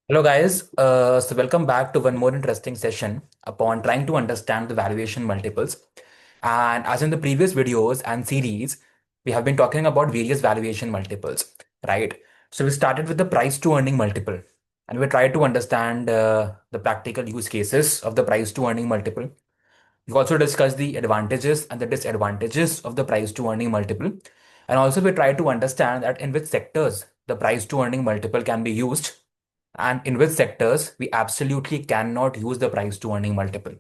Hello guys, so welcome back to one more interesting session upon trying to understand the valuation multiples. And as in the previous videos and series, we have been talking about various valuation multiples, right? So we started with the price to earning multiple, and we tried to understand the practical use cases of the price to earning multiple. We also discussed the advantages and the disadvantages of the price to earning multiple, and also we tried to understand that in which sectors the price to earning multiple can be used and in which sectors we absolutely cannot use the price to earning multiple.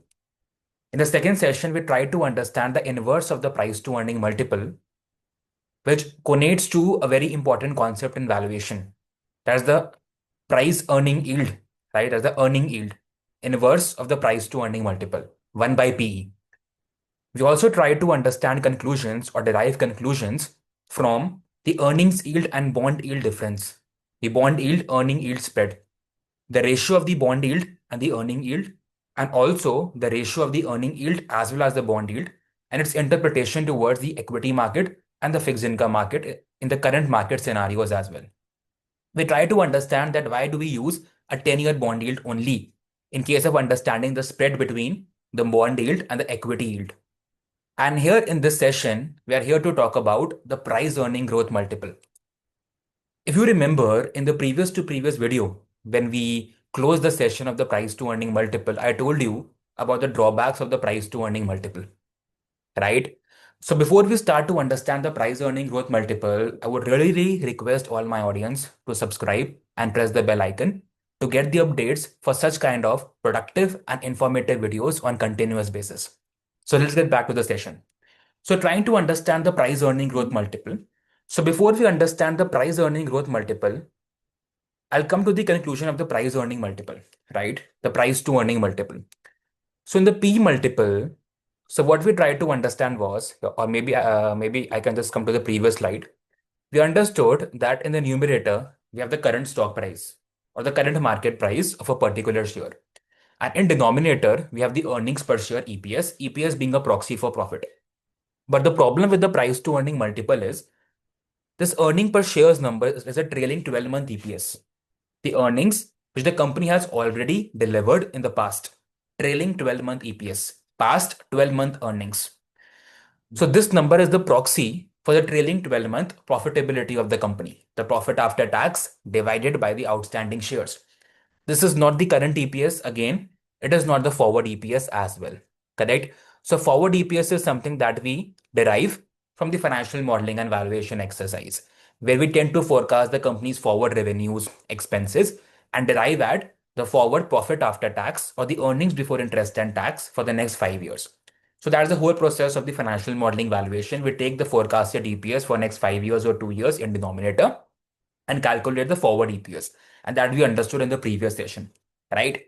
In the second session, we tried to understand the inverse of the price to earning multiple, which conates to a very important concept in valuation. That's the price earning yield, right? That's the earning yield, inverse of the price to earning multiple, 1 by PE. We also tried to understand conclusions or derive conclusions from the earnings yield and bond yield difference, the bond yield earning yield spread, the ratio of the bond yield and the earning yield, and also the ratio of the earning yield as well as the bond yield, and its interpretation towards the equity market and the fixed income market in the current market scenarios as well. We try to understand that why do we use a 10-year bond yield only in case of understanding the spread between the bond yield and the equity yield. And here in this session, we are here to talk about the price earning growth multiple. If you remember in the previous to previous video, when we closed the session of the price to earning multiple, I told you about the drawbacks of the price to earning multiple, right? So before we start to understand the price earning growth multiple, I would really request all my audience to subscribe and press the bell icon to get the updates for such kind of productive and informative videos on continuous basis. So let's get back to the session. So trying to understand the price earning growth multiple. So before we understand the price earning growth multiple, I'll come to the conclusion of the price earning multiple, right? The price to earning multiple. So in the P multiple, so what we tried to understand was, or maybe I can just come to the previous slide. We understood that in the numerator, we have the current stock price or the current market price of a particular share. And in denominator, we have the earnings per share EPS, EPS being a proxy for profit. But the problem with the price to earning multiple is this earning per shares number is a trailing 12-month EPS. The earnings which the company has already delivered in the past, trailing 12-month EPS, past 12-month earnings. So this number is the proxy for the trailing 12-month profitability of the company, the profit after tax divided by the outstanding shares. This is not the current EPS again, it is not the forward EPS as well, correct? So forward EPS is something that we derive from the financial modeling and valuation exercise, where we tend to forecast the company's forward revenues, expenses, and derive at the forward profit after tax or the earnings before interest and tax for the next 5 years. So that's the whole process of the financial modeling valuation. We take the forecasted EPS for next 5 years or 2 years in denominator and calculate the forward EPS. And that we understood in the previous session, right?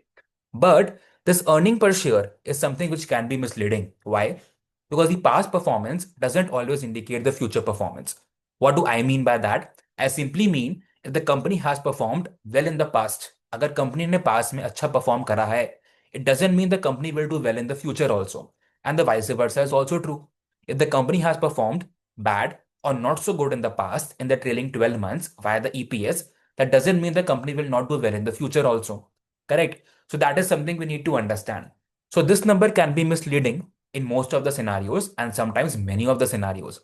But this earning per share is something which can be misleading. Why? Because the past performance doesn't always indicate the future performance. What do I mean by that? I simply mean if the company has performed well in the past, अगर company ने past में अच्छा perform करा है, it doesn't mean the company will do well in the future also. And the vice versa is also true. If the company has performed bad or not so good in the past in the trailing 12 months via the EPS, that doesn't mean the company will not do well in the future also. Correct? So that is something we need to understand. So this number can be misleading in most of the scenarios and sometimes many of the scenarios.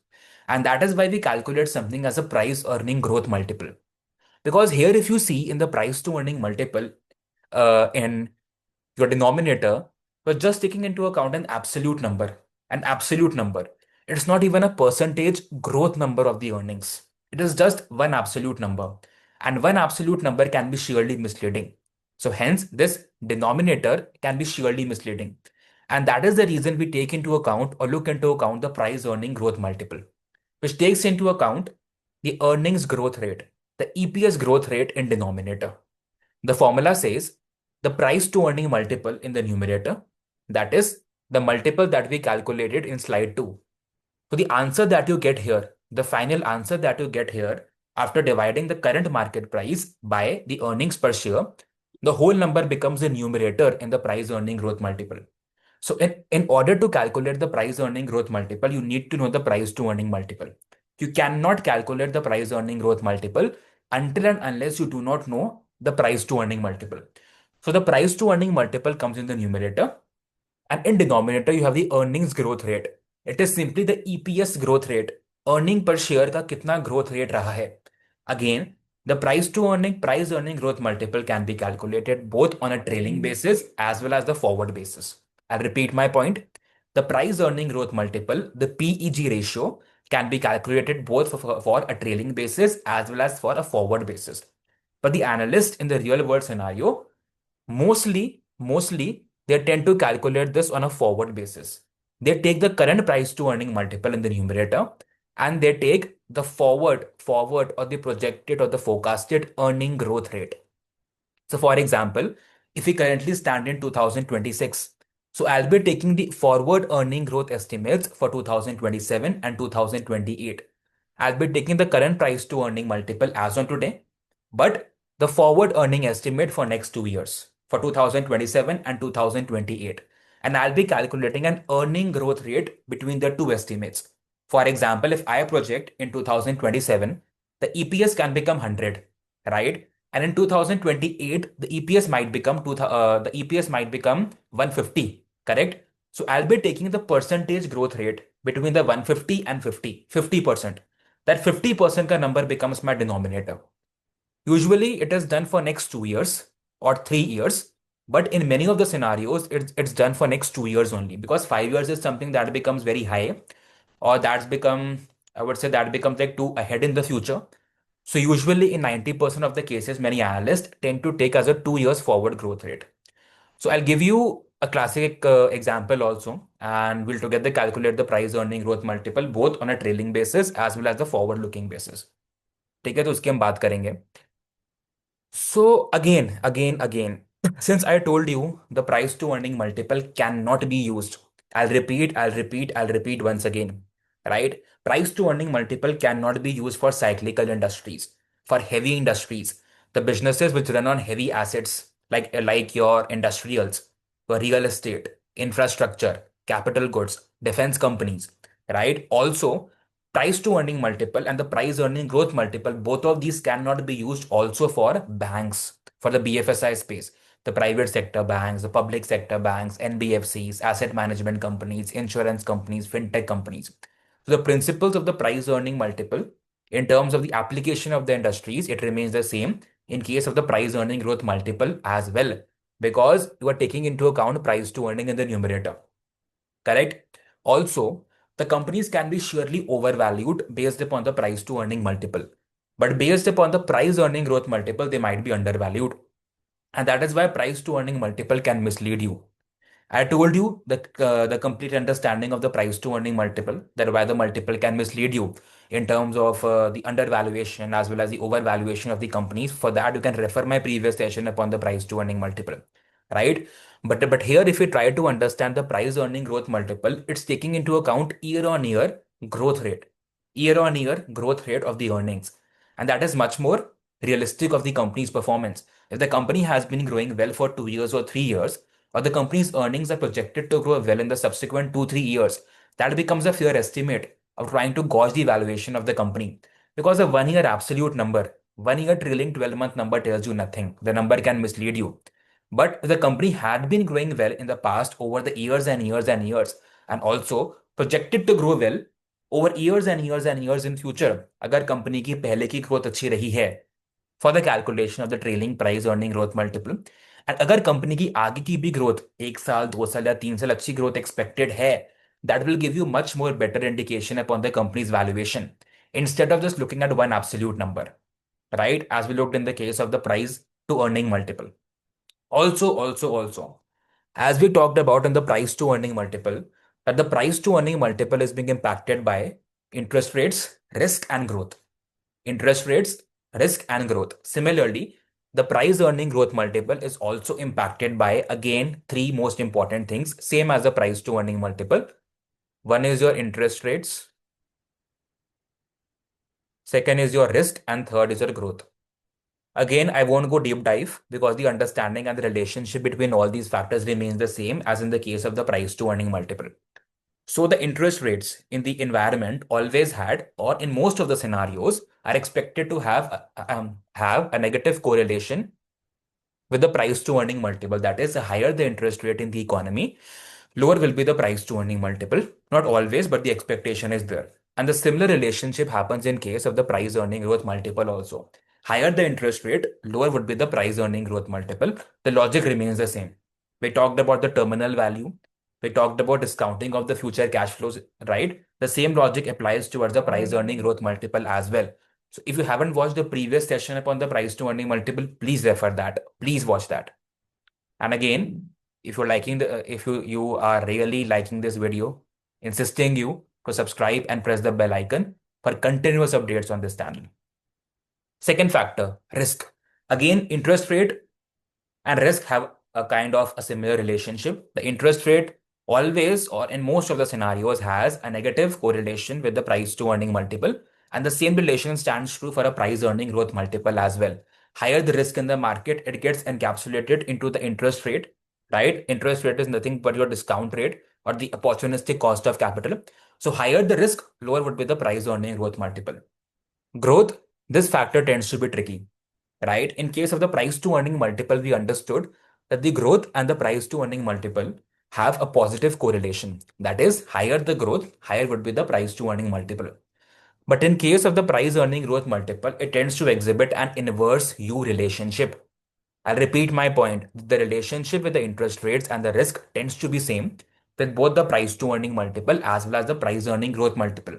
And that is why we calculate something as a price earning growth multiple. Because here, if you see in the price to earning multiple in your denominator, you're just taking into account an absolute number. An absolute number. It's not even a percentage growth number of the earnings. It is just one absolute number. And one absolute number can be surely misleading. So hence, this denominator can be surely misleading. And that is the reason we take into account or look into account the price earning growth multiple, which takes into account the earnings growth rate, the EPS growth rate in denominator. The formula says the price to earning multiple in the numerator, that is the multiple that we calculated in slide 2. So the answer that you get here, the final answer that you get here after dividing the current market price by the earnings per share, the whole number becomes the numerator in the price earning growth multiple. So in order to calculate the price earning growth multiple, you need to know the price to earning multiple. You cannot calculate the price earning growth multiple until and unless you do not know the price to earning multiple. So the price to earning multiple comes in the numerator, and in denominator you have the earnings growth rate. It is simply the EPS growth rate. Earning per share का कितना growth rate रहा है. Again, the price earning growth multiple can be calculated both on a trailing basis as well as the forward basis. I'll repeat my point. The price earning growth multiple, the PEG ratio, can be calculated both for a trailing basis as well as for a forward basis. But the analyst in the real world scenario, mostly they tend to calculate this on a forward basis. They take the current price to earning multiple in the numerator, and they take the forward or the projected or the forecasted earning growth rate. So for example, if we currently stand in 2026, so I'll be taking the forward earning growth estimates for 2027 and 2028. I'll be taking the current price to earning multiple as on today, but the forward earning estimate for next 2 years, for 2027 and 2028. And I'll be calculating an earning growth rate between the two estimates. For example, if I project in 2027, the EPS can become 100, right? And in 2028, the EPS might become the EPS might become 150, correct? So I'll be taking the percentage growth rate between the 150 and 50%. That 50% ka number becomes my denominator. Usually it is done for next 2 years or 3 years, but in many of the scenarios, it's done for next 2 years only, because 5 years is something that becomes very high, or I would say that becomes like too ahead in the future. So usually in 90% of the cases, many analysts tend to take as a 2 years forward growth rate. So I'll give you a classic example also, and we'll together calculate the price earning growth multiple both on a trailing basis as well as the forward looking basis. ठीक है, तो उसकी हम बात करेंगे. So again, since I told you the price to earning multiple cannot be used, I'll repeat once again, right? Price to earning multiple cannot be used for cyclical industries, for heavy industries, the businesses which run on heavy assets like your industrials, your real estate, infrastructure, capital goods, defense companies, right? Also, price to earning multiple and the price earning growth multiple, both of these cannot be used also for banks, for the BFSI space, the private sector banks, the public sector banks, NBFCs, asset management companies, insurance companies, fintech companies. So the principles of the price earning multiple in terms of the application of the industries, it remains the same in case of the price earning growth multiple as well, because you are taking into account price to earning in the numerator. Correct? Also, the companies can be surely overvalued based upon the price to earning multiple. But based upon the price earning growth multiple, they might be undervalued. And that is why price to earning multiple can mislead you. I told you that the complete understanding of the price to earning multiple, that why the multiple can mislead you in terms of the undervaluation as well as the overvaluation of the companies. For that, you can refer my previous session upon the price to earning multiple, right? But here, if you try to understand the price earning growth multiple, it's taking into account year on year growth rate of the earnings, and that is much more realistic of the company's performance. If the company has been growing well for 2 years or 3 years, or the company's earnings are projected to grow well in the subsequent 2, 3 years, that becomes a fair estimate of trying to gauge the valuation of the company. Because a 1 year absolute number, 1 year trailing 12-month number tells you nothing. The number can mislead you. But the company had been growing well in the past over the years and years and years, and also projected to grow well over years and years and years in future. अगर company की पहले की growth अच्छी रही है, for the calculation of the trailing price earning growth multiple, and अगर company की आगे की भी ग्रोथ 1 साल 2 साल या 3 साल अच्छी ग्रोथ एक्सपेक्टेड है, that will give you much more better indication upon the companies valuation instead of just looking at one absolute number, right? As we looked in the case of the price to earning multiple. Also, as we talked about in the price to earning multiple, that the price to earning multiple is being impacted by interest rates, risk, and growth. Interest rates, risk, and growth. Similarly, the price earning growth multiple is also impacted by, again, three most important things, same as the price to earning multiple. One is your interest rates, second is your risk, and third is your growth. Again, I won't go deep dive because the understanding and the relationship between all these factors remains the same as in the case of the price to earning multiple. So the interest rates in the environment always had, or in most of the scenarios, are expected to have a negative correlation with the price to earning multiple. That is, the higher the interest rate in the economy, lower will be the price to earning multiple. Not always, but the expectation is there. And the similar relationship happens in case of the price earning growth multiple also. Higher the interest rate, lower would be the price earning growth multiple. The logic remains the same. We talked about the terminal value. We talked about discounting of the future cash flows, right? The same logic applies towards the price earning growth multiple as well. So if you haven't watched the previous session upon the price to earning multiple, please refer that. Please watch that. And again, if you're liking if you are really liking this video, insisting you to subscribe and press the bell icon for continuous updates on this channel. Second factor, risk. Again, interest rate and risk have a kind of a similar relationship. The interest rate always, or in most of the scenarios, has a negative correlation with the price to earning multiple. And the same relation stands true for a price earning growth multiple as well. Higher the risk in the market, it gets encapsulated into the interest rate, right? Interest rate is nothing but your discount rate or the opportunistic cost of capital. So higher the risk, lower would be the price earning growth multiple. Growth, this factor tends to be tricky, right? In case of the price to earning multiple, we understood that the growth and the price to earning multiple have a positive correlation. That is, higher the growth, higher would be the price to earning multiple. But in case of the price earning growth multiple, it tends to exhibit an inverse U relationship. I'll repeat my point. The relationship with the interest rates and the risk tends to be same with both the price to earning multiple as well as the price earning growth multiple.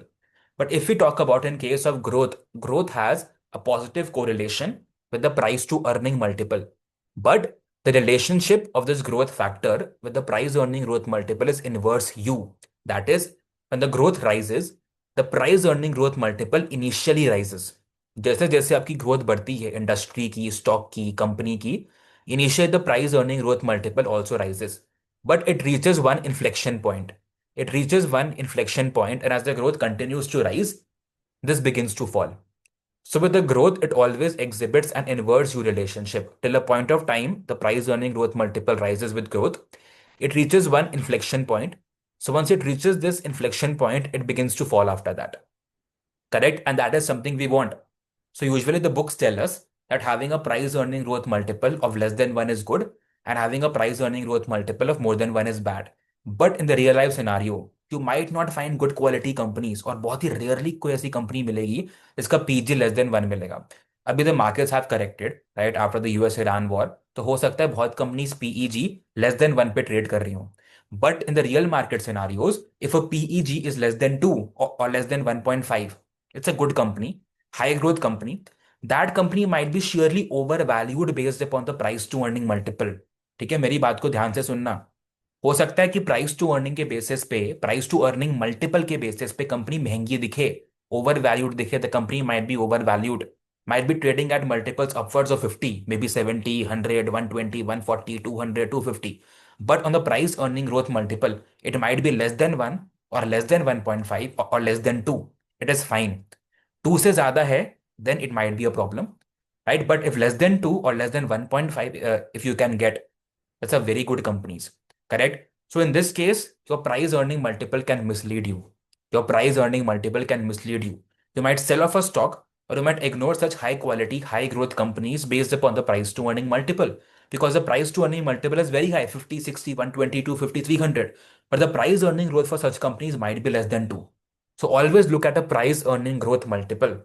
But if we talk about in case of growth, growth has a positive correlation with the price to earning multiple. But the relationship of this growth factor with the price earning growth multiple is inverse U. That is, when the growth rises, the price earning growth multiple initially rises. जैसे जैसे आपकी growth बढ़ती है industry की, stock की, company की, initially the price earning growth multiple also rises, but it reaches one inflection point. It reaches one inflection point, and as the growth continues to rise, this begins to fall. So with the growth, it always exhibits an inverse U relationship. Till a point of time, the price earning growth multiple rises with growth. It reaches one inflection point. So once it reaches this inflection point, it begins to fall after that. Correct? And that is something we want. So usually the books tell us that having a price earning growth multiple of less than 1 is good and having a price earning growth multiple of more than 1 is bad. But in the real life scenario, you might not find good quality companies और बहुत ही rarely कोई ऐसी company मिलेगी जिसका PG less than 1 मिलेगा. अभी the markets have corrected right after the US Iran war, तो हो सकता है बहुत कंपनीज पीईजी लेस देन 1 पे ट्रेड कर रही हो. But in the real market scenarios, if a PEG is less than 2 or less than 1.5, it's a good company, high growth company. That company might be sheerly overvalued based upon the price to earning multiple. ठीक है, मेरी बात को ध्यान से सुनना. हो सकता है कि प्राइस टू अर्निंग के बेसिस पे, प्राइस टू अर्निंग मल्टीपल के बेसिस पे कंपनी महंगी दिखे, ओवर वैल्यूड दिखे. The company might be over valued, might be trading at multiples upwards of 50, maybe 70, 100, 120, 140, 200, 250. But on the price earning growth multiple, it might be less than 1 or less than 1.5 or less than 2. It is fine. 2 से ज्यादा है, then it might be a problem, right? But if less than 2 or less than 1.5, if you can get, that's a very good companies, correct? So in this case, your price earning multiple can mislead you. Your price earning multiple can mislead you. You might sell off a stock or you might ignore such high quality, high growth companies based upon the price to earning multiple because the price to earning multiple is very high, 50, 60, 120, 250, 300. But the price earning growth for such companies might be less than 2. So always look at a price earning growth multiple.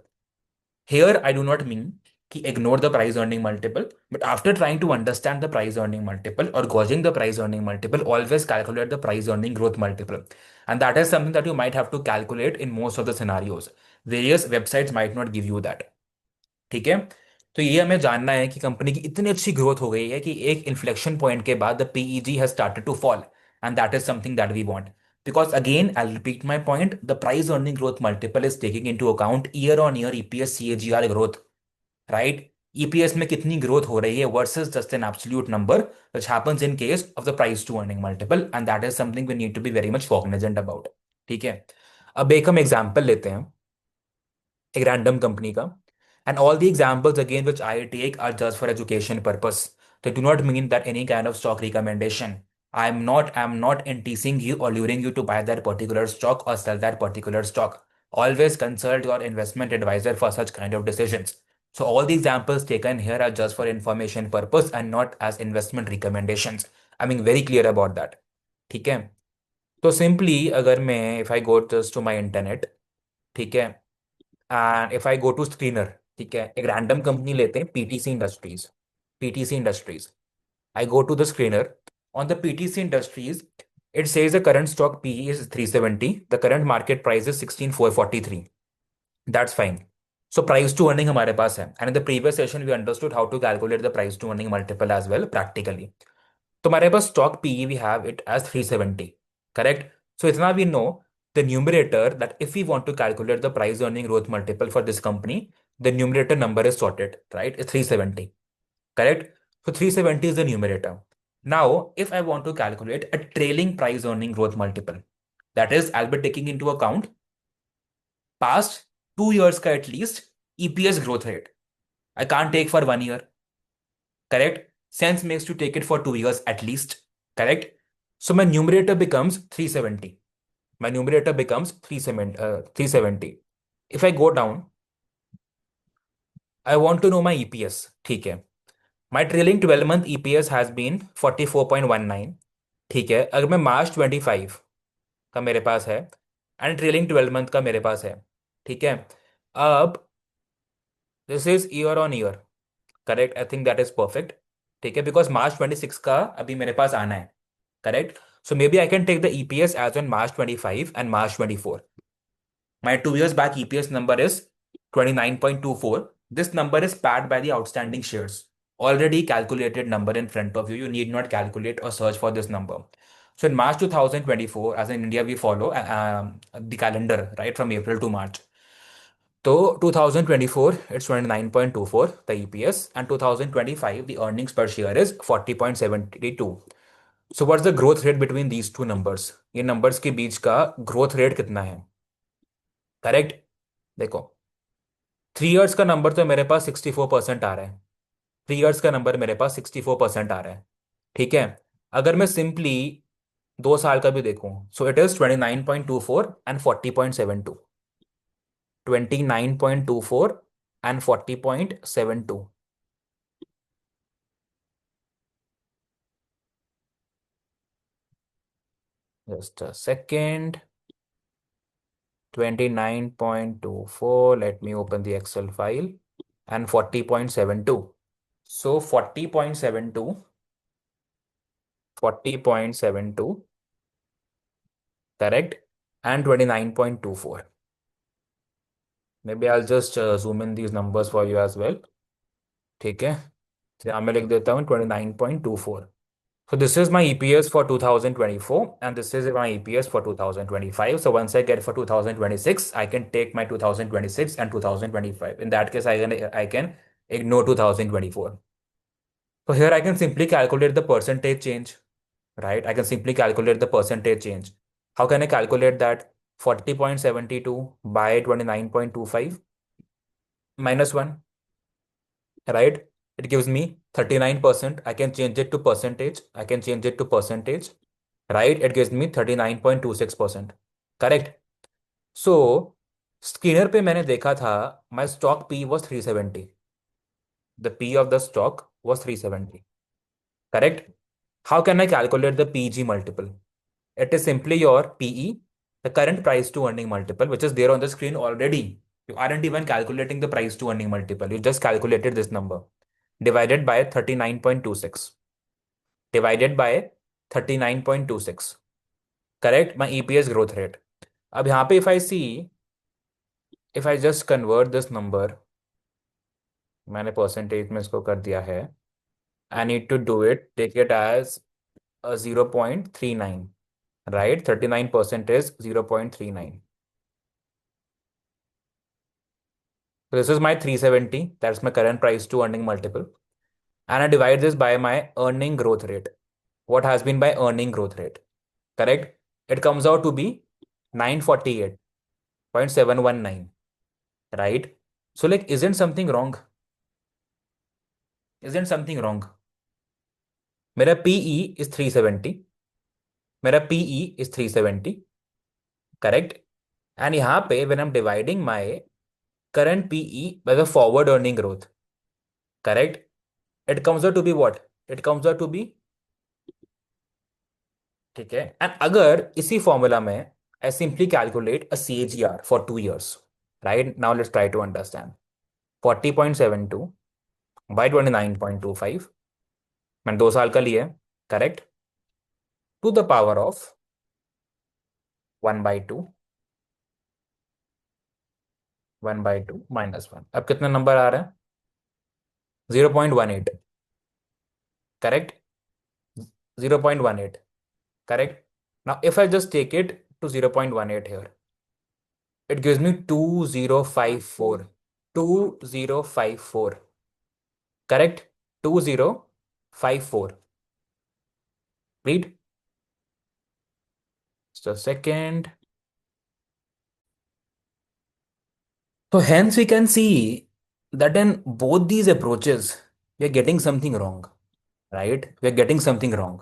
Here, I do not mean कि ignore the price earning multiple, but after trying to understand the price earning multiple or gauging the price earning multiple, always calculate the price earning growth multiple. And that is something that you might have to calculate in most of the scenarios. Various websites might not give you that. ठीक है, तो ये हमें जानना है कि company की इतनी अच्छी ग्रोथ हो गई है कि एक इन्फ्लेक्शन पॉइंट के बाद the PEG has started to fall, and that is something that we want. Because again, I'll repeat my point, the price earning growth multiple is taking into account year on year EPS CAGR growth, right? EPS में कितनी growth हो रही है versus just an absolute number, which happens in case of the price to earning multiple, and that is something we need to be very much cognizant about. ठीक है, अब एक हम एग्जाम्पल लेते हैं एक रैंडम कंपनी का. And all the examples again which I take are just for education purpose. They do not mean that any kind of stock recommendation. I'm not enticing you or luring you to buy that particular stock or sell that particular stock. Always consult your investment advisor for such kind of decisions. So all the examples taken here are just for information purpose and not as investment recommendations. I mean very clear about that. ठीक है? तो simply अगर मैं if I go just to my internet, ठीक है, and if I go to screener, ठीक है, एक रैंडम कंपनी लेते हैं, PTC Industries, PTC Industries, I go to the screener. On the PTC Industries, it says the current stock PE is 370. The current market price is 16,443. That's fine. So price to earning हमारे पास है. And in the previous session, we understood how to calculate the price to earning multiple as well practically. तो हमारे पास stock PE we have it as 370. Correct? So इतना we know the numerator that if we want to calculate the price earning growth multiple for this company, the numerator number is sorted, right? It's 370. Correct? So 370 is the numerator. Now, if I want to calculate a trailing price earning growth multiple, that is, I'll be taking into account past 2 years ka at least EPS growth rate. I can't take for 1 year. Correct? Sense makes to take it for 2 years at least. Correct? So my numerator becomes 370. My numerator becomes 370. If I go down, I want to know my EPS. ठीक है. My trailing 12-month EPS has been 44.19. ठीक है, अगर मैं मार्च 25 का मेरे पास है and trailing 12 month का मेरे पास है, ठीक है, अब this is year on year, correct, I think that is perfect, ठीक है, बिकॉज मार्च 26 का अभी मेरे पास आना है, correct, so may be I can take the EPS as on March 25 and March 24. My 2 years back EPS number is 29.24. This number is padded by the outstanding shares. Already calculated number in front of you. You need not calculate or search for this number. So in March 2024, as in India, we follow the calendar, right, from April to March. So 2024, it's 29.24, the EPS, and 2025, the earnings per share is 40.72. So what's the growth rate between these two numbers? ये numbers के बीच का growth rate कितना है? Correct, देखो 3 years का number तो मेरे पास 64% आ रहा है, 3 इयर्स का नंबर मेरे पास 64% आ रहा है, ठीक है, अगर मैं सिंपली 2 साल का भी देखूं, so it is 29.24 and 40.72, 29.24 and 40.72. Just a second. 29.24, let me open the Excel file, and 40.72. So 40.72, correct, and 29.24. Maybe I'll just zoom in these numbers for you as well. ठीक है, तो यहाँ मैं लिख देता हूँ 29.24. So this is my EPS for 2024 and this is my EPS for 2025. So once I get for 2026, I can take my 2026 and 2025. In that case, I can ignore 2024. So here I can simply calculate the percentage change, right? I can simply calculate the percentage change. How can I calculate that? 40.72 by 29.25 minus 1, right? It gives me 39%. I can change it to percentage. I can change it to percentage, right? It gives me 39.26%. Correct? So, screener पे मैंने देखा था my stock P was 370. The P of the stock was 370. Correct? How can I calculate the PG multiple? It is simply your PE, the current price to earning multiple, which is there on the screen already. You aren't even calculating the price to earning multiple. You just calculated this number divided by 39.26. Divided by 39.26. Correct? My EPS growth rate. अब यहाँ पे if I just convert this number, मैंने percentage में इसको कर दिया है. I need to do it, take it as a 0.39. Right? 39% is 0.39. So this is my 370. That's my current price to earning multiple. And I divide this by my earning growth rate. What has been my earning growth rate? Correct? It comes out to be 948.719. Right? So like, isn't something wrong? Isn't something wrong? मेरा PE is 370. मेरा PE is 370. Correct? And यहाँ पे when I'm dividing my current PE by the forward earning growth, Correct? It comes out to be what? It comes out to be, ठीक है, and अगर इसी formula में I simply calculate a CAGR for 2 years, right? Now let's try to understand. 40.72 by 29.25, मैंने 2 साल का लिया, correct, to the power of 1/2, 1/2 -1. अब कितना नंबर आ रहा है? 0.18, correct, 0.18, correct. Now, if I just take it to 0.18 here, it gives me 2054. 2054. Correct? 2054. Read. Just a second. So, hence, we can see that in both these approaches, we are getting something wrong, right? We are getting something wrong.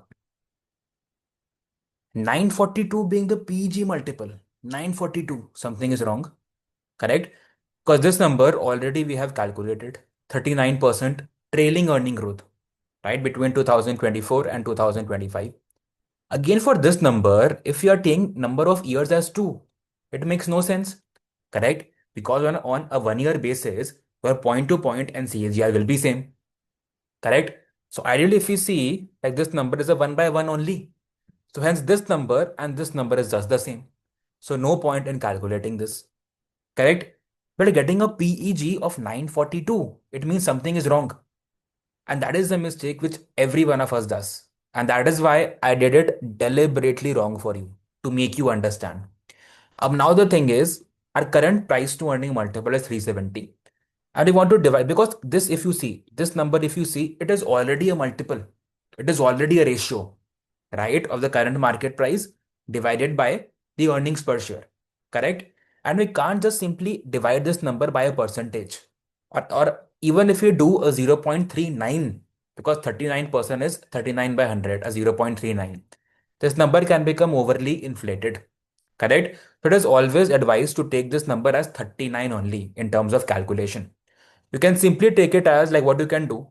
942 being the PG multiple. 942, something is wrong, correct? Because this number already we have calculated 39% trailing earning growth, right, between 2024 and 2025. Again, for this number, if you are taking number of years as 2, it makes no sense, correct? Because on a 1 year basis, your point to point and CAGR will be same, correct? So ideally, if you see, like, this number is a 1/1 only. So hence this number and this number is just the same. So no point in calculating this. Correct? But getting a PEG of 942, it means something is wrong. And that is the mistake which every one of us does. And that is why I did it deliberately wrong for you, to make you understand. Now the thing is, our current price to earning multiple is 370. And we want to divide, because this, if you see, this number, if you see, it is already a multiple. It is already a ratio, right, of the current market price divided by the earnings per share, correct? And we can't just simply divide this number by a percentage, or even if we do a 0.39, because 39% is 39 by 100, a 0.39, this number can become overly inflated, correct? So it is always advised to take this number as 39 only in terms of calculation. You can simply take it as, like, what you can do,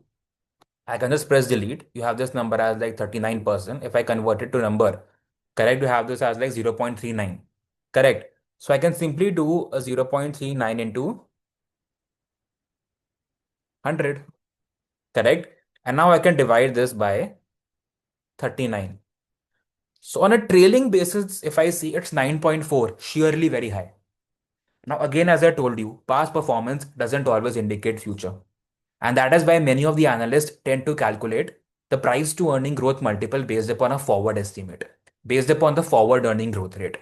I can just press delete. You have this number as like 39%. If I convert it to number, correct, you have this as like 0.39. Correct. So I can simply do a 0.39 into 100. Correct. And now I can divide this by 39. So on a trailing basis, if I see, it's 9.4, sheerly very high. Now, again, as I told you, past performance doesn't always indicate future. And that is why many of the analysts tend to calculate the price to earning growth multiple based upon a forward estimate, based upon the forward earning growth rate.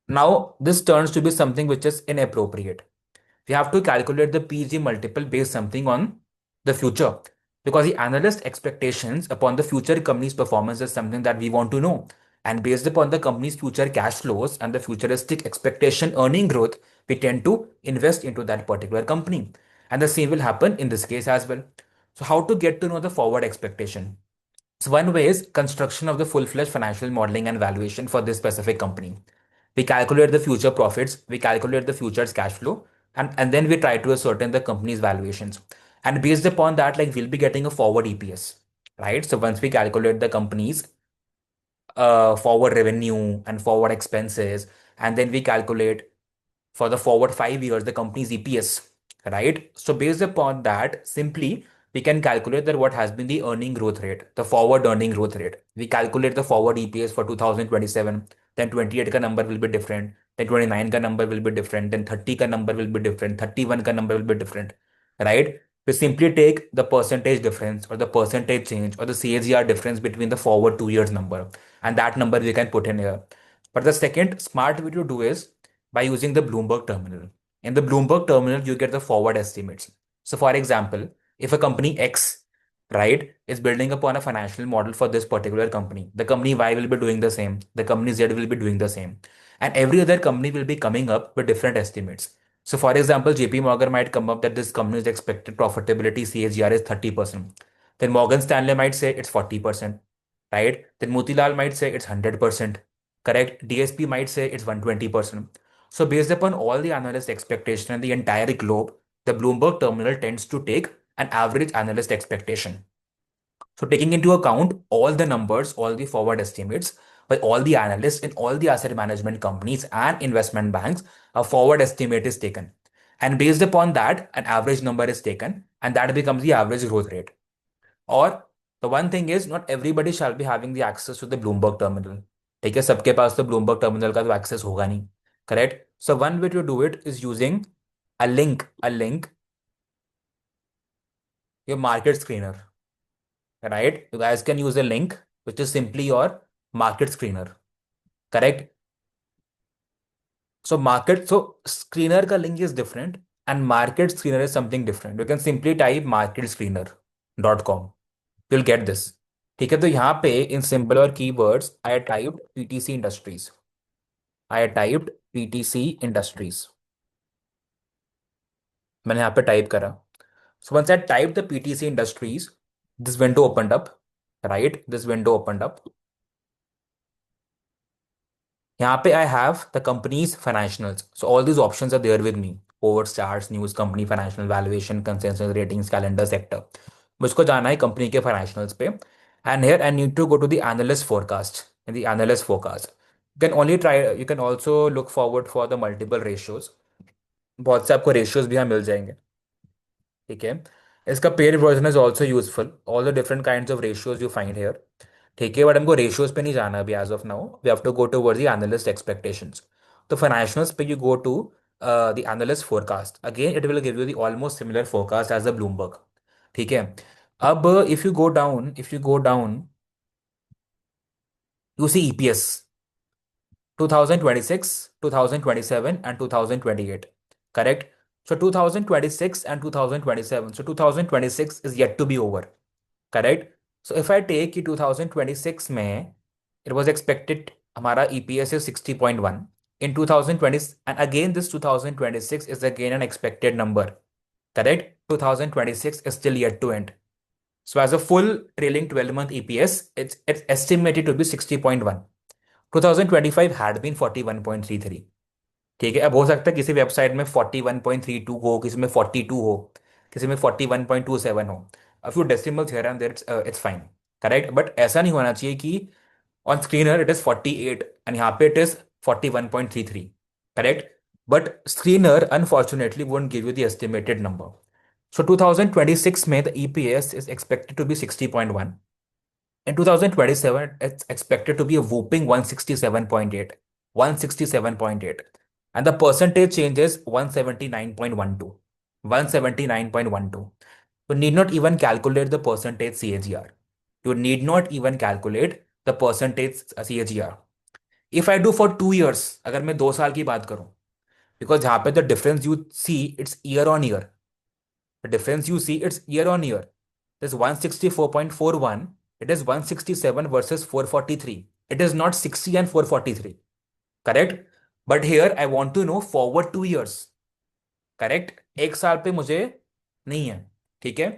Now, this turns to be something which is inappropriate. We have to calculate the PG multiple based something on the future, because the analyst expectations upon the future company's performance is something that we want to know. And based upon the company's future cash flows and the futuristic expectation earning growth, we tend to invest into that particular company. And the same will happen in this case as well. So, how to get to know the forward expectation? So one way is construction of the full-fledged financial modeling and valuation for this specific company. We calculate the future profits, we calculate the future's cash flow, and then we try to ascertain the company's valuations. And based upon that, like, we'll be getting a forward EPS, right? So once we calculate the company's forward revenue and forward expenses, and then we calculate for the forward 5 years the company's EPS, right? So based upon that, simply we can calculate that what has been the earning growth rate, the forward earning growth rate. We calculate the forward EPS for 2027, then 28 ka number will be different, then 29 ka number will be different, then 30 ka number will be different, 31 ka number will be different, right? We simply take the percentage difference or the percentage change or the CAGR difference between the forward 2 years number, and that number we can put in here. But the second smart way to do is by using the Bloomberg terminal. In the Bloomberg terminal, you get the forward estimates. So, for example, if a company X, right, is building upon a financial model for this particular company, the company Y will be doing the same, the company Z will be doing the same, and every other company will be coming up with different estimates. So, for example, JP Morgan might come up that this company's expected profitability CAGR is 30%. Then Morgan Stanley might say it's 40%, right? Then Motilal might say it's 100%, correct? DSP might say it's 120%. So based upon all the analyst expectation and the entire globe, the Bloomberg terminal tends to take an average analyst expectation. So taking into account all the numbers, all the forward estimates by all the analysts in all the asset management companies and investment banks, a forward estimate is taken. And based upon that, an average number is taken, and that becomes the average growth rate. और the one thing is not everybody shall be having the access to the Bloomberg terminal. ठीक है, सबके पास तो Bloomberg terminal का तो access होगा नहीं. Correct? So one way to do it is using a link, your market screener. Right? You guys can use a link which is simply your market screener. Correct? So screener का link is different and market screener is something different. You can simply type marketscreener.com. You'll get this. ठीक है, तो यहाँ पे in symbol और keywords I typed PTC Industries. I typed PTC Industries. मैंने यहाँ पे टाइप करा. So once I type the PTC Industries, this window opened up. Right, this window opened up. यहाँ पे I have the company's financials. So all these options are there with me. Over charts, news, company financial, valuation, consensus, ratings, calendar, sector. मुझको जाना है company के financials पे. And here I need to go to the analyst forecast. In the analyst forecast you can only try, you can also look forward for the multiple ratios. बहुत से आपको ratios भी यहाँ मिल जाएंगे. ठीक है, इसका paid version is also useful. All the different kind of ratios you find here. ठीक है, बट हमको रेशियोज पे नहीं जाना अभी. As of now we have to go towards the analyst expectations. तो फाइनेंशियल्स पे you go to the analyst forecast. Again it will give you the almost similar forecast as the Bloomberg. ठीक है. अब if you go down you see EPS 2026, 2027 and 2028. Correct? So 2026 and 2027. So 2026 is yet to be over. Correct? So if I take कि 2026 में it was expected हमारा EPS is 60.1. In 2020 and again this 2026 is again an expected number. Correct? 2026 is still yet to end. So as a full trailing 12-month EPS, it's estimated to be 60.1. 2025 had been 41.33. ठीक है, अब हो सकता है किसी website में 41.32 हो, किसी में 42 हो, किसी में 41.27 हो. A few decimals here and there, it's fine. Correct, but ऐसा नहीं होना चाहिए कि on screener it is 48 and यहाँ पे it is 41.33. Correct, but screener unfortunately won't give you the estimated number. So 2026 में the EPS is expected to be 60.1. In 2027, it's expected to be a whooping 167.8. 167.8. And the percentage change is 179.12. 179.12. You need not even calculate the percentage CAGR. You need not even calculate the percentage CAGR. If I do for 2 years, अगर मैं 2 साल की बात करूं, because यहाँ पे the difference you see, it's year on year. The difference you see, it's year on year. This 164.41, it is 167 versus 443. It is not 60 and 443. Correct? But here I want to know forward 2 years. Correct, 1 साल पे मुझे नहीं है. ठीक है,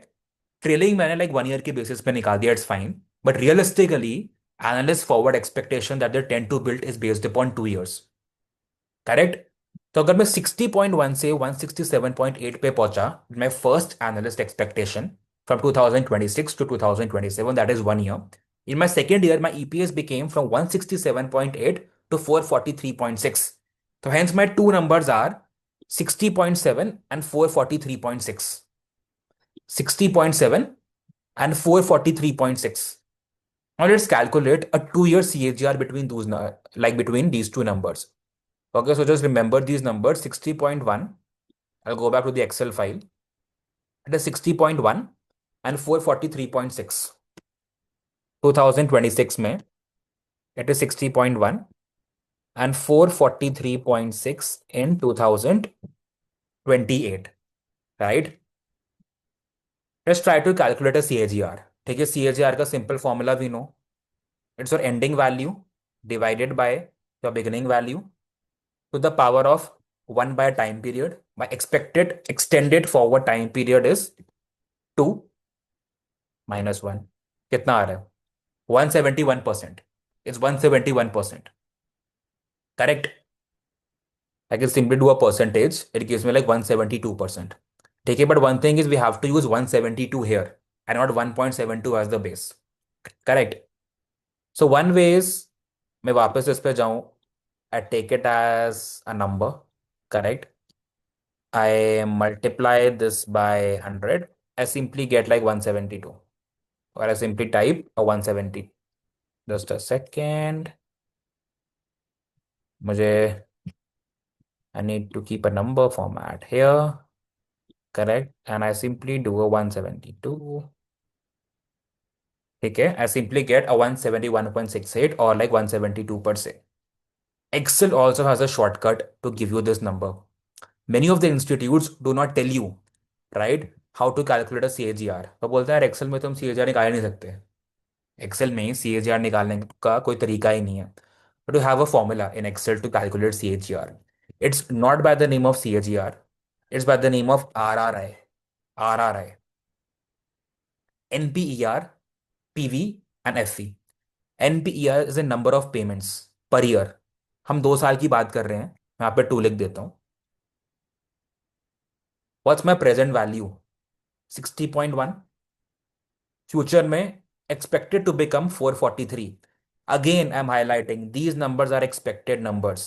trailing मैंने like 1 year के basis पे निकाल दिया, it's fine. But realistically analyst forward expectation that they tend to build is based upon 2 years. Correct. तो अगर मैं 60.1 से 167.8 पे पहुंचा, मैं first analyst expectation from 2026 to 2027, that is 1 year. In my second year, my EPS became from 167.8 to 443.6. So hence my two numbers are 60.7 and 443.6. 60.7 and 443.6. Now let's calculate a 2-year CAGR between those, like between these two numbers. Okay, so just remember these numbers. 60.1, I'll go back to the Excel file. It is 60.1 and 443.6. 2026 में it is 60.1 and 443.6 in 2028. Right? Let's try to calculate a CAGR. ठीक है, CAGR का simple formula we know. It's your ending value divided by your beginning value to the power of 1 by time period. My expected extended forward time period is 2 minus 1. कितना आ रहा है? 171%. It's 171%. Correct? I can simply do a percentage. It gives me like 172%. ठीक है, but one thing is we have to use 172 here and not 1.72 as the base. Correct. So one way is, मैं वापस इस पे जाऊं, I take it as a number. Correct. I multiply this by 100. I simply get like 172. Or I simply type a 170. Just a second. मुझे, I need to keep a number format here. Correct. And I simply do a 172. ठीक है. I simply get a 171.68 or like 172 per se. Excel also has a shortcut to give you this number. Many of the institutes do not tell you, right, how to calculate a CAGR. तो बोलता है यार Excel में तुम CAGR निकाल ही नहीं सकते. Excel में CAGR निकालने का कोई तरीका ही नहीं है. But you have a formula in Excel to calculate CAGR. It's not by the name of CAGR. It's by the name of RRI. RRI. NPER, PV and FV. NPER is a number of payments per year. हम 2 साल की बात कर रहे हैं. मैं यहाँ पे 2 लिख देता हूँ. What's my present value? 60.1. Future में expected to become 443. Again, I'm highlighting these numbers are expected numbers.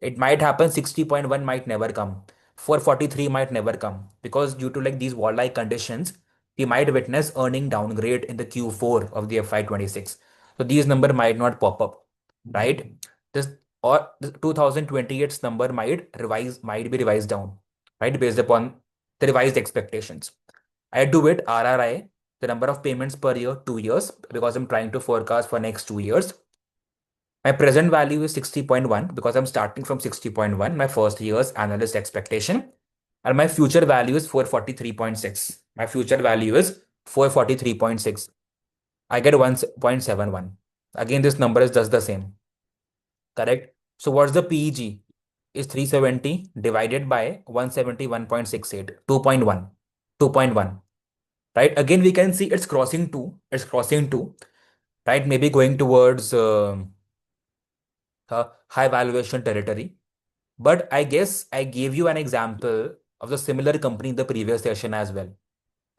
It might happen 60.1 might never come. 443 might never come because due to like these war-like conditions, we might witness earning downgrade in the Q4 of the FY26. So these number might not pop up, right? This or the 2028's number might be revised down, right? Based upon the revised expectations. I do it RRI, the number of payments per year, 2 years, because I'm trying to forecast for next 2 years. My present value is 60.1 because I'm starting from 60.1, my first year's analyst expectation. And my future value is 443.6. My future value is 443.6. I get 1.71. Again, this number is just the same. Correct? So what's the PEG? Is 370 divided by 171.68, 2.1. 2.1. Right? Again, we can see it's crossing 2. It's crossing 2. Right? Maybe going towards high valuation territory. But I guess I gave you an example of the similar company in the previous session as well,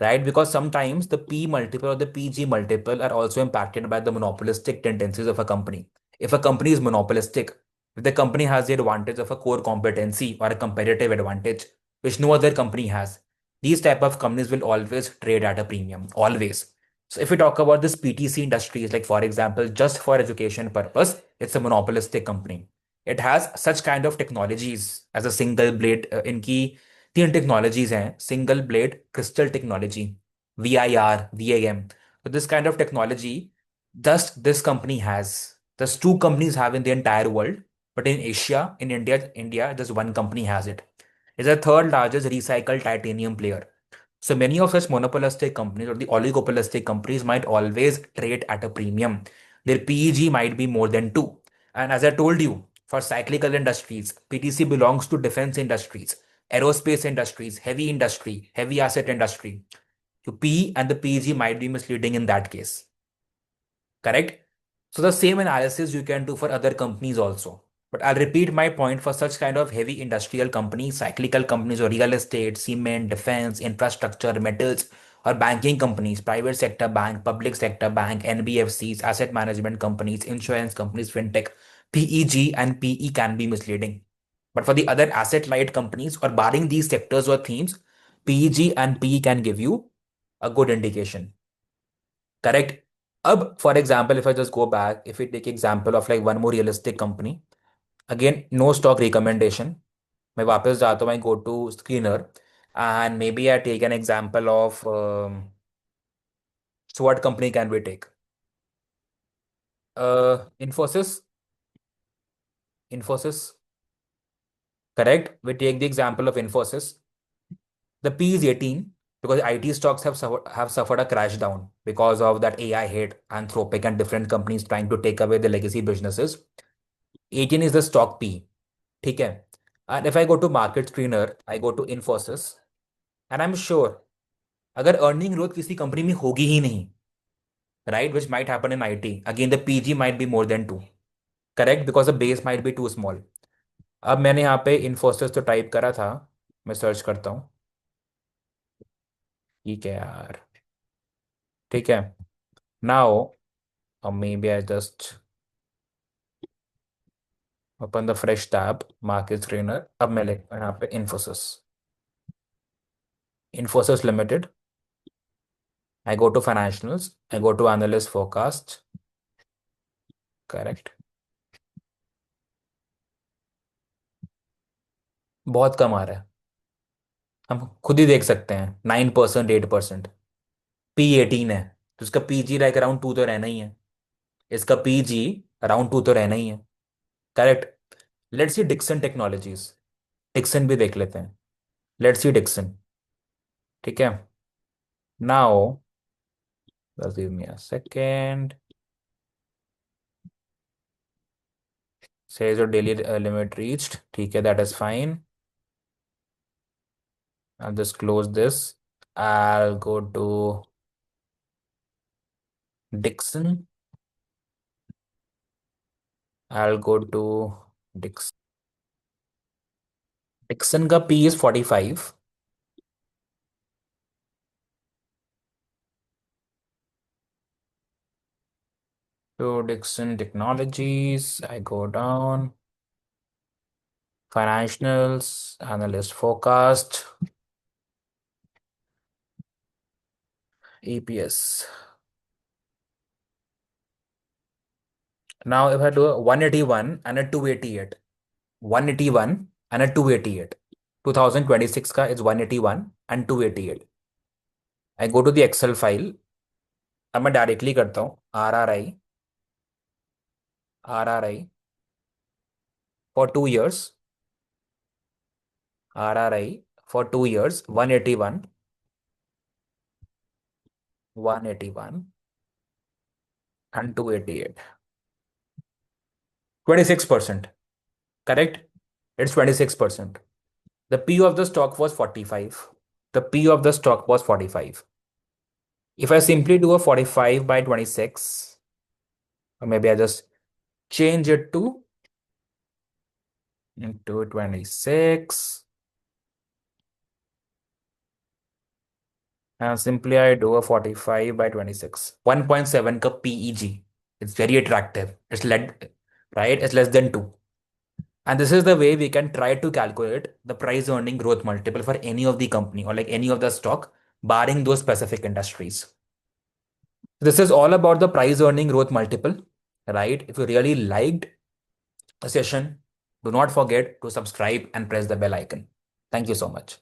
right? Because sometimes the P multiple or the PG multiple are also impacted by the monopolistic tendencies of a company. If a company is monopolistic, if the company has the advantage of a core competency or a competitive advantage, which no other company has, these type of companies will always trade at a premium, always. So if we talk about this PTC industries, like for example, just for education purpose, it's a monopolistic company. It has such kind of technologies as a single blade, इनकी 3 technologies हैं. Single blade crystal technology, VIR, VAM. So this kind of technology, just this company has. Just 2 companies have in the entire world, but in Asia, in India, just one company has it. It's the third largest recycled titanium player. So many of such monopolistic companies or the oligopolistic companies might always trade at a premium. Their PEG might be more than 2. And as I told you, for cyclical industries, PTC belongs to defense industries, aerospace industries, heavy industry, heavy asset industry. So P and the PEG might be misleading in that case. Correct? So the same analysis you can do for other companies also. But I'll repeat my point for such kind of heavy industrial companies, cyclical companies or real estate, cement, defense, infrastructure, metals, or banking companies, private sector bank, public sector bank, NBFCs, asset management companies, insurance companies, fintech, PEG and PE can be misleading. But for the other asset light companies or barring these sectors or themes, PEG and PE can give you a good indication. Correct? Ab, for example, if I just go back, if we take example of like one more realistic company, again, no stock recommendation. मैं वापस जाता हूँ, I go to screener and maybe I take an example of so what company can we take? Infosys. Infosys. Correct. We take the example of Infosys. The P is 18 because IT stocks have suffered a crash down because of that AI hit, Anthropic and different companies trying to take away the legacy businesses. 18 is the stock P. ठीक है. And if I go to market screener, I go to Infosys and I'm sure अगर earning growth किसी company में होगी ही नहीं, right, which might happen in IT, again the PG might be more than 2. Correct, because the base might be too small. अब मैंने यहाँ पे Infosys तो टाइप करा था, मैं सर्च करता हूँ. ठीक है यार। ठीक है। Now may B I just open the fresh tab market screener. अब मैं लिख यहाँ पे Infosys. Infosys limited. I go to financials, I go to analyst forecast. Correct. बहुत कम आ रहा है। हम खुद ही देख सकते हैं, 9%, 8%। P18 है, तो इसका PG लाइक अराउंड 2 तो रहना ही है। इसका PG अराउंड 2 तो रहना ही है। Correct. Let's see Dixon Technologies. Dixon भी देख लेते हैं। Let's see Dixon. ठीक है। नाउ बस गिव मी अ सेकेंड। से जो डेली लिमिट रीच्ड, ठीक है, that is fine. I'll just close this. I'll go to Dixon. I'll go to Dixon. Dixon का P is 45. To Dixon Technologies, I go down. Financials, analyst forecast, EPS. Now, if I do a 181 and a 288, 181 and a 288, 2026 का is 181 and 288. I go to the Excel file. अब मैं directly करता हूँ R R I for 2 years, RRI for 2 years, 181, 181, and 288. 26%. Correct? It's 26%. The P of the stock was 45. The P of the stock was 45. If I simply do a 45 by 26, or maybe I just change it to into 26, and simply I do a 45 by 26. 1.7 ka PEG. It's very attractive. It's led, right? It's less than 2. And this is the way we can try to calculate the price earning growth multiple for any of the company or like any of the stock, barring those specific industries. This is all about the price earning growth multiple, right? If you really liked the session, do not forget to subscribe and press the bell icon. Thank you so much.